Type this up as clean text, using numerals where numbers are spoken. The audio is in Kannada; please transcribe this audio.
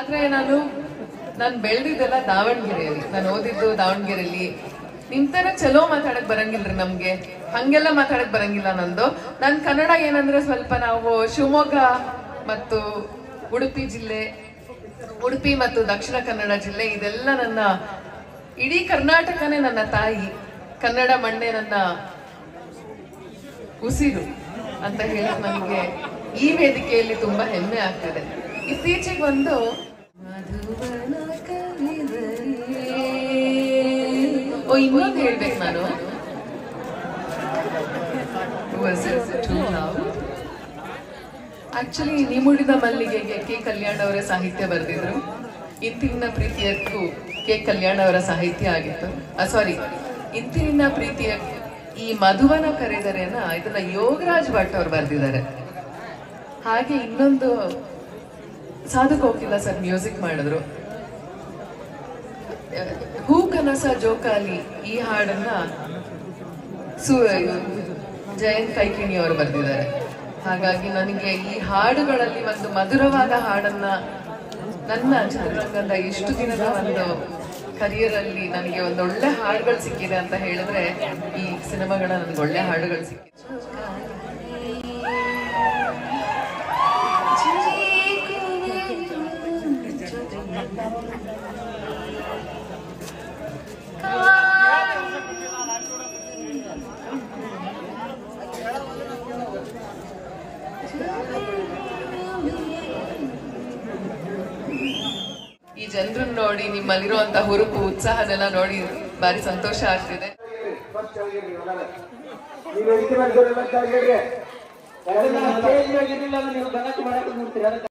ಆದ್ರೆ ನಾನು ಬೆಳೆದಿದ್ದೆಲ್ಲ ದಾವಣಗೆರೆಯಲ್ಲಿ, ನಾನು ಓದಿದ್ದು ದಾವಣಗೆರೆಯಲ್ಲಿ. ನಿಮ್ತರ ಚಲೋ ಮಾತಾಡಕ್ ಬರಂಗಿಲ್ರಿ ನಮ್ಗೆ, ಹಂಗೆಲ್ಲ ಮಾತಾಡಕ್ ಬರಂಗಿಲ್ಲ ನಂದು. ನನ್ ಕನ್ನಡ ಏನಂದ್ರೆ ಸ್ವಲ್ಪ ನಾವು ಶಿವಮೊಗ್ಗ ಮತ್ತು ಉಡುಪಿ ಜಿಲ್ಲೆ, ಉಡುಪಿ ಮತ್ತು ದಕ್ಷಿಣ ಕನ್ನಡ ಜಿಲ್ಲೆ, ಇದೆಲ್ಲ ನನ್ನ ಇಡೀ ಕರ್ನಾಟಕನೇ ನನ್ನ ತಾಯಿ, ಕನ್ನಡ ಮಣ್ಣೆ ನನ್ನ ಉಸಿರು ಅಂತ ಹೇಳಕ್ ನನಗೆ ಈ ವೇದಿಕೆಯಲ್ಲಿ ತುಂಬಾ ಹೆಮ್ಮೆ ಆಗ್ತಿದೆ. ಇತ್ತೀಚೆಗೆ ಒಂದು ಇನ್ನೊಂದು ಹೇಳ್ಬೇಕು ನಾನು, ಆಕ್ಚುಲಿ ನೀ ಮುಡಿದ ಮಲ್ಲಿಗೆಗೆ ಕೆ ಕಲ್ಯಾಣ್ ಅವರ ಸಾಹಿತ್ಯ ಬರೆದಿದ್ರು. ಇಂತಿನ ಪ್ರೀತಿಯಕ್ಕೂ ಕೆ ಕಲ್ಯಾಣ್ ಅವರ ಸಾಹಿತ್ಯ ಆಗಿತ್ತು. ಸಾರಿ, ಇಂತಿನ ಪ್ರೀತಿಯ ಈ ಮಧುವನ ಕರೆದರೆನ ಇದನ್ನ ಯೋಗರಾಜ್ ಭಟ್ ಅವ್ರು ಬರೆದಿದ್ದಾರೆ. ಹಾಗೆ ಇನ್ನೊಂದು ಸಾಧು ಕೋಕಿಲ ಸರ್ ಮ್ಯೂಸಿಕ್ ಮಾಡಿದ್ರು. ಹೂ ಕನಸ ಜೋಕಾಲಿ ಈ ಹಾಡನ್ನ ಜಯಂತ್ ಕೈಕಿಣಿ ಅವರು ಬರೆದಿದ್ದಾರೆ. ಹಾಗಾಗಿ ನನಗೆ ಈ ಹಾಡುಗಳಲ್ಲಿ ಒಂದು ಮಧುರವಾದ ಹಾಡನ್ನ ನನ್ನ ಚಿತ್ರರಂಗದ ಇಷ್ಟು ದಿನದ ಒಂದು ಕರಿಯರ್ ಅಲ್ಲಿ ನನಗೆ ಒಂದೊಳ್ಳೆ ಹಾಡುಗಳು ಸಿಕ್ಕಿದೆ ಅಂತ ಹೇಳಿದ್ರೆ ಈ ಸಿನಿಮಾಗಳ ನನಗೆ ಒಳ್ಳೆ ಹಾಡುಗಳು ಸಿಕ್ಕಿದೆ. ಈ ಜನರನ್ನ ನೋಡಿ, ನಿಮ್ಮಲ್ಲಿರುವಂತ ಹುರುಪು ಉತ್ಸಾಹನೆಲ್ಲ ನೋಡಿ ಬಾರಿ ಸಂತೋಷ ಆಗ್ತಿದೆ.